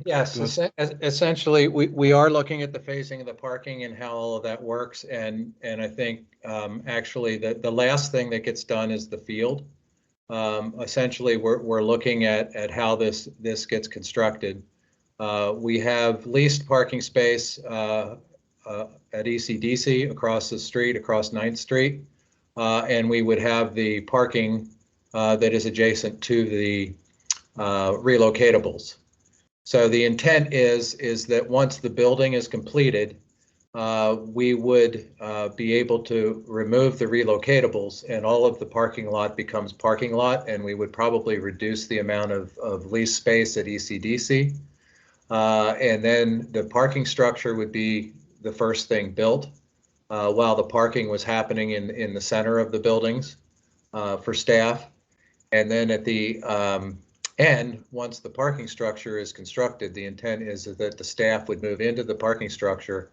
Yes, essentially, we are looking at the phasing of the parking and how all of that works, and I think actually the last thing that gets done is the field. Essentially, we're looking at how this gets constructed. We have leased parking space at ECDC across the street, across 9th Street, and we would have the parking that is adjacent to the relocatables. So the intent is that once the building is completed, we would be able to remove the relocatables and all of the parking lot becomes parking lot, and we would probably reduce the amount of lease space at ECDC. And then the parking structure would be the first thing built while the parking was happening in the center of the buildings for staff. And then at the end, once the parking structure is constructed, the intent is that the staff would move into the parking structure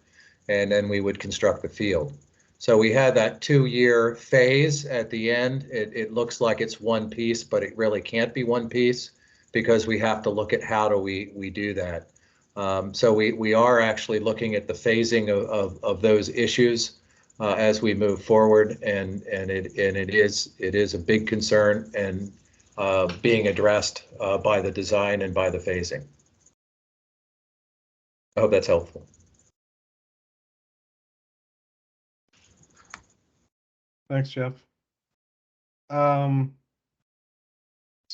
and then we would construct the field. So we had that 2-year phase at the end. It looks like it's one piece, but it really can't be one piece because we have to look at how do we do that. So we are actually looking at the phasing of those issues as we move forward, and it is a big concern and being addressed by the design and by the phasing. I hope that's helpful. Thanks, Jeff. So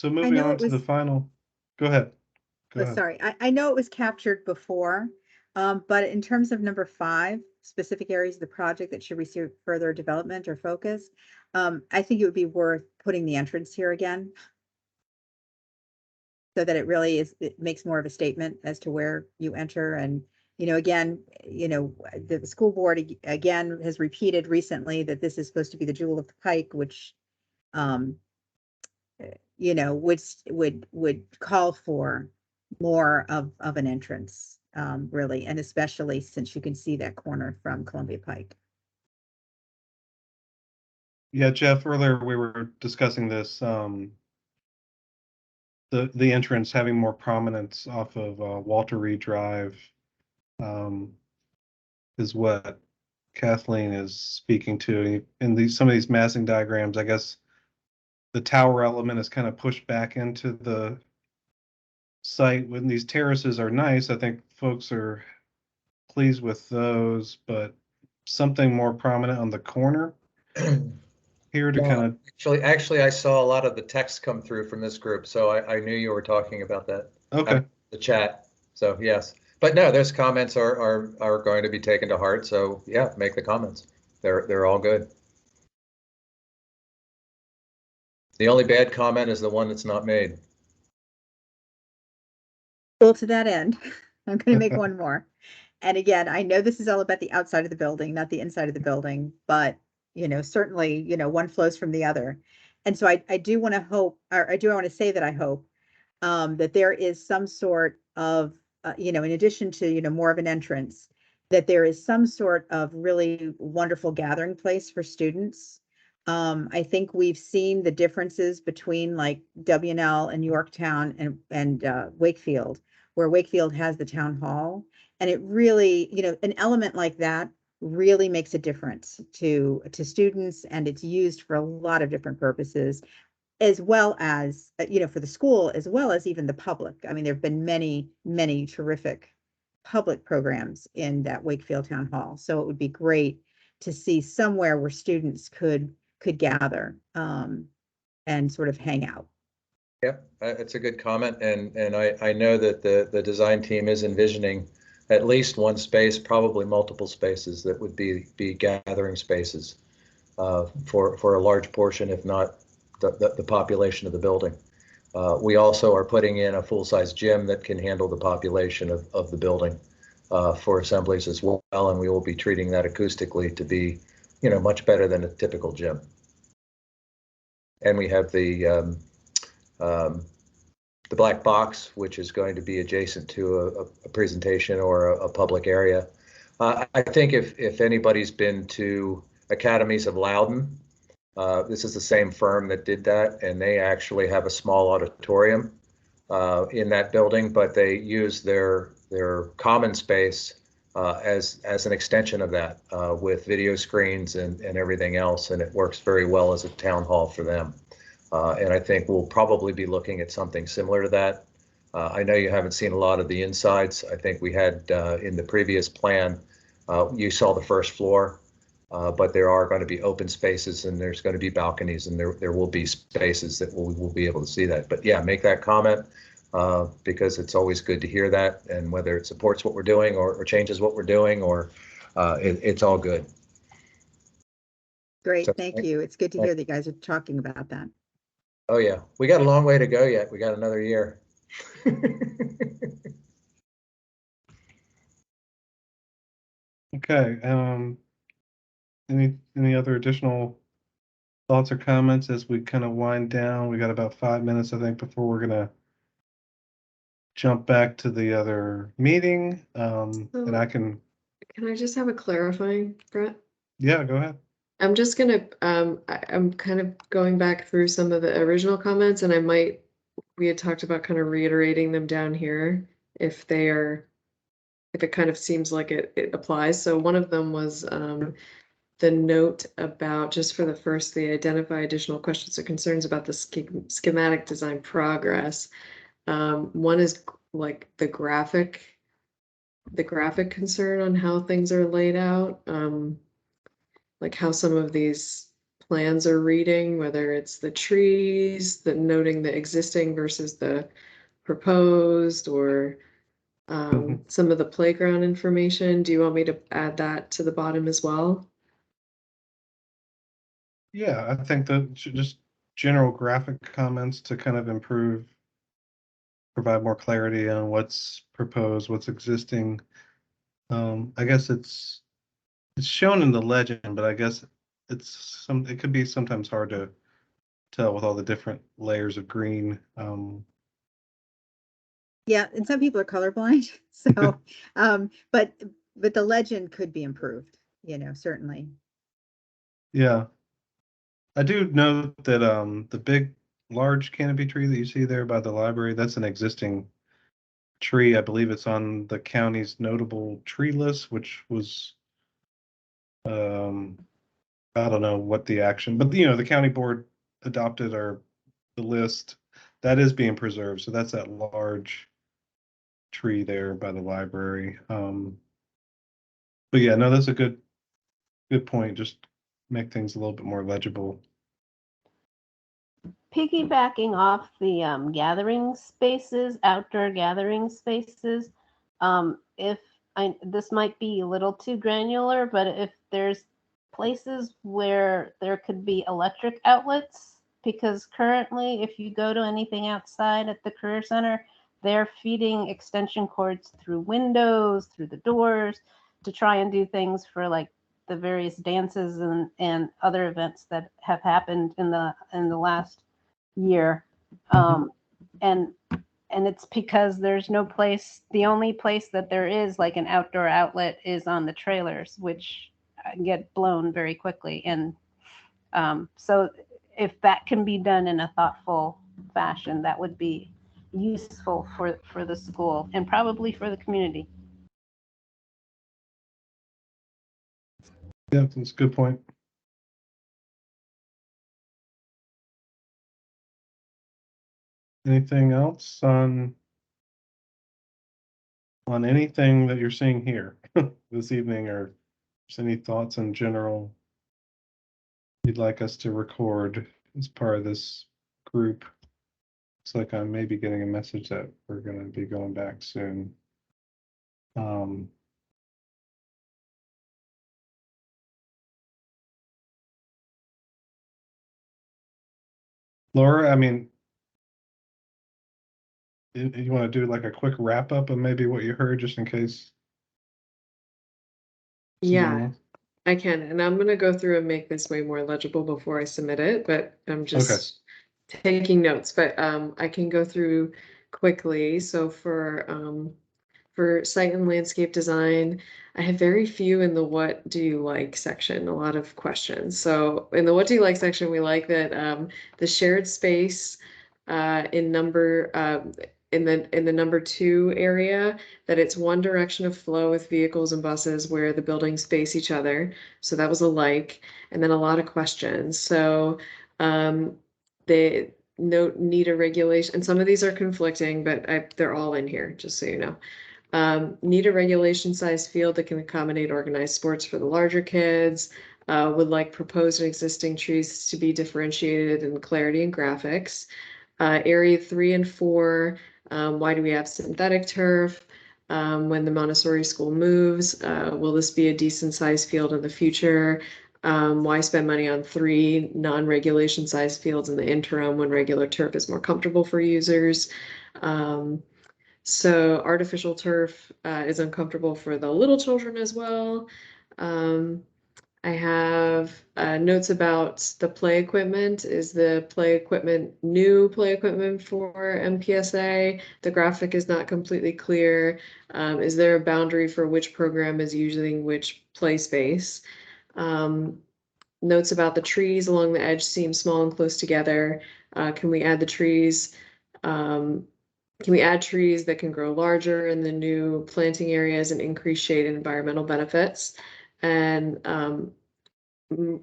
moving on to the final. Go ahead. Go ahead. Sorry, I know it was captured before, but in terms of number 5, specific areas of the project that should receive further development or focus, I think it would be worth putting the entrance here again, so that it makes more of a statement as to where you enter. And again, the school board again has repeated recently that this is supposed to be the jewel of the pike, which would call for more of an entrance, really, and especially since you can see that corner from Columbia Pike. Yeah, Jeff, earlier we were discussing this, the entrance having more prominence off of Walter Reed Drive is what Kathleen is speaking to. In some of these massing diagrams, I guess the tower element is kind of pushed back into the site. When these terraces are nice, I think folks are pleased with those, but something more prominent on the corner here to No, kind of, Actually, I saw a lot of the text come through from this group, so I knew you were talking about that. okay. The chat. So yes, but no, those comments are going to be taken to heart. So yeah, make the comments. They're all good. The only bad comment is the one that's not made. Well, to that end, I'm going to make one more. And again, I know this is all about the outside of the building, not the inside of the building, but certainly, one flows from the other. And so I do want to hope, or I want to say that I hope that there is some sort of, in addition to, more of an entrance, that there is some sort of really wonderful gathering place for students. I think we've seen the differences between like W&L and Yorktown and Wakefield, where Wakefield has the town hall. And it really, an element like that really makes a difference to students, and it's used for a lot of different purposes, as well as, for the school, as well as even the public. I mean, there have been many, many terrific public programs in that Wakefield Town Hall. So it would be great to see somewhere where students could gather and sort of hang out. Yeah, it's a good comment, and I know that the design team is envisioning at least one space, probably multiple spaces that would be gathering spaces for a large portion, if not the population of the building. We also are putting in a full-size gym that can handle the population of the building for assemblies as well, and we will be treating that acoustically to be, much better than a typical gym. And we have the black box, which is going to be adjacent to a presentation or a public area. I think if anybody's been to Academies of Loudon, this is the same firm that did that, and they actually have a small auditorium in that building, but they use their common space as an extension of that with video screens and everything else, and it works very well as a town hall for them. And I think we'll probably be looking at something similar to that. I know you haven't seen a lot of the insides. I think we had in the previous plan, you saw the first floor, but there are going to be open spaces, and there's going to be balconies, and there will be spaces that we'll be able to see that. But yeah, make that comment because it's always good to hear that, and whether it supports what we're doing or changes what we're doing, or it's all good. Great, So, thank you. It's good to hear that you guys are talking about that. Oh yeah, we got a long way to go yet. We got another year. Okay. Any other additional thoughts or comments as we kind of wind down? We got about 5 minutes, I think, before we're gonna jump back to the other meeting. And I can I just have a clarifying, Brett? Yeah, go ahead. I'm just gonna, I'm kind of going back through some of the original comments, and we had talked about kind of reiterating them down here if it kind of seems like it applies. So one of them was the note about, just for the identify additional questions or concerns about the schematic design progress. One is like the graphic concern on how things are laid out. Like how some of these plans are reading, whether it's the trees, noting the existing versus the proposed, or some of the playground information. Do you want me to add that to the bottom as well? Yeah, I think that just general graphic comments to kind of provide more clarity on what's proposed, what's existing. I guess it's shown in the legend, but I guess it could be sometimes hard to tell with all the different layers of green. Yeah, and some people are colorblind, so but the legend could be improved, certainly. Yeah. I do know that the large canopy tree that you see there by the library, that's an existing tree. I believe it's on the county's notable tree list, which was I don't know what the action, but the county board adopted the list that is being preserved. So that's that large tree there by the library. But yeah, no, that's a good point. Just make things a little bit more legible. Piggybacking off the gathering spaces, outdoor gathering spaces, if this might be a little too granular, but if there's places where there could be electric outlets, because currently if you go to anything outside at the Career Center, they're feeding extension cords through windows, through the doors, to try and do things for like the various dances and other events that have happened in the last year. And it's because there's no place, the only place that there is like an outdoor outlet is on the trailers, which get blown very quickly. And so if that can be done in a thoughtful fashion, that would be useful for the school and probably for the community. Yeah, that's a good point. Anything else on anything that you're seeing here this evening, or just any thoughts in general you'd like us to record as part of this group? It's like I'm maybe getting a message that we're going to be going back soon. Laura, I mean, you want to do like a quick wrap up of maybe what you heard, just in case? Yeah, I can. And I'm going to go through and make this way more legible before I submit it, but I'm just taking notes. But I can go through quickly. So for site and landscape design, I have very few in the what do you like section, a lot of questions. So in the what do you like section, we like that the shared space in the number 2 area, that it's one direction of flow with vehicles and buses where the buildings face each other. So that was a like, and then a lot of questions. So they need a regulation, and some of these are conflicting, but they're all in here, just so you know. Need a regulation size field that can accommodate organized sports for the larger kids. Would like proposed and existing trees to be differentiated in clarity and graphics. Area 3 and 4, why do we have synthetic turf? When the Montessori school moves, will this be a decent sized field in the future? Why spend money on 3 non-regulation sized fields in the interim when regular turf is more comfortable for users? So artificial turf is uncomfortable for the little children as well. I have notes about the play equipment. Is the play equipment new play equipment for MPSA? The graphic is not completely clear. Is there a boundary for which program is using which play space? Notes about the trees along the edge seem small and close together. Can we add the trees? Can we add trees that can grow larger in the new planting areas and increase shade and environmental benefits? And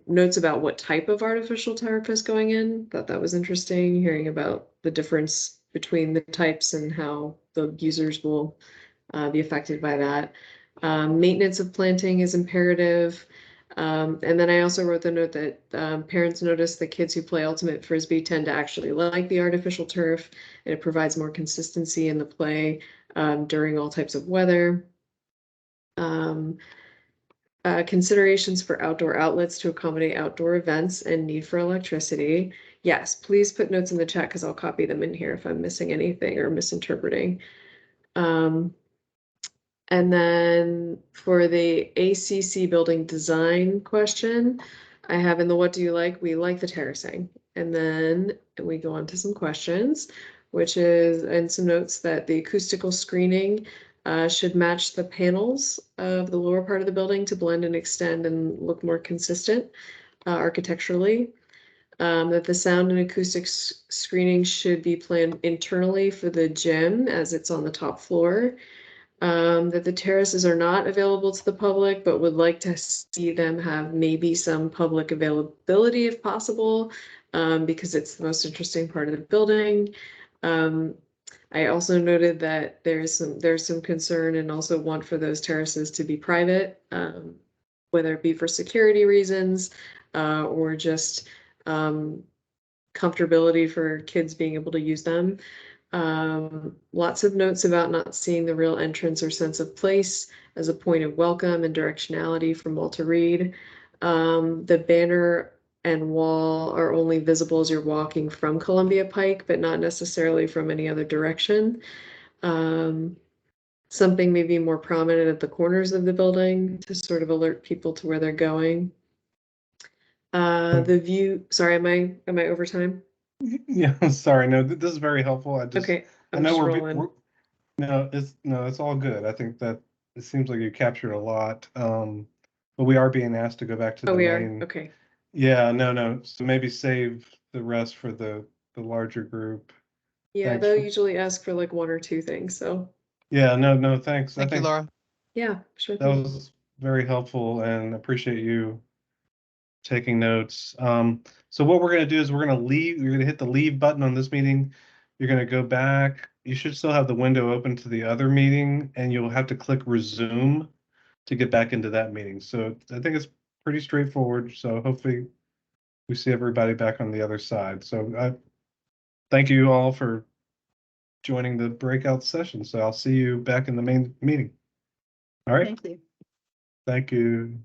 notes about what type of artificial turf is going in. Thought that was interesting, hearing about the difference between the types and how the users will be affected by that. Maintenance of planting is imperative. And then I also wrote the note that parents notice that kids who play ultimate frisbee tend to actually like the artificial turf, and it provides more consistency in the play during all types of weather. Considerations for outdoor outlets to accommodate outdoor events and need for electricity. Yes, please put notes in the chat because I'll copy them in here if I'm missing anything or misinterpreting. And then for the ACC building design question, I have in the what do you like? We like the terracing. And then we go on to some questions, which is, and some notes that the acoustical screening should match the panels of the lower part of the building to blend and extend and look more consistent architecturally. That the sound and acoustics screening should be planned internally for the gym as it's on the top floor. That the terraces are not available to the public, but would like to see them have maybe some public availability if possible, because it's the most interesting part of the building. I also noted that there's some concern and also want for those terraces to be private, whether it be for security reasons or just comfortability for kids being able to use them. Lots of notes about not seeing the real entrance or sense of place as a point of welcome and directionality from Walter Reed. The banner and wall are only visible as you're walking from Columbia Pike, but not necessarily from any other direction. Something maybe more prominent at the corners of the building to sort of alert people to where they're going. The view, sorry, am I over time? Yeah, sorry. No, this is very helpful. Okay, I I'm know just we're rolling. no, it's all good. I think that it seems like you captured a lot. But we are being asked to go back to Oh, the we main. are? Okay. Yeah, no. So maybe save the rest for the larger group. Yeah, Thanks they'll for- usually ask for like one or two things, so Yeah, no, thanks. Thank you, Laura. yeah, sure That thing. was very helpful and appreciate you taking notes. So what we're going to do is we're going to leave. You're going to hit the leave button on this meeting. You're going to go back. You should still have the window open to the other meeting, and you'll have to click resume to get back into that meeting. So I think it's pretty straightforward. So hopefully we see everybody back on the other side. So I thank you all for joining the breakout session. So I'll see you back in the main meeting. All right. Thank you. Thank you.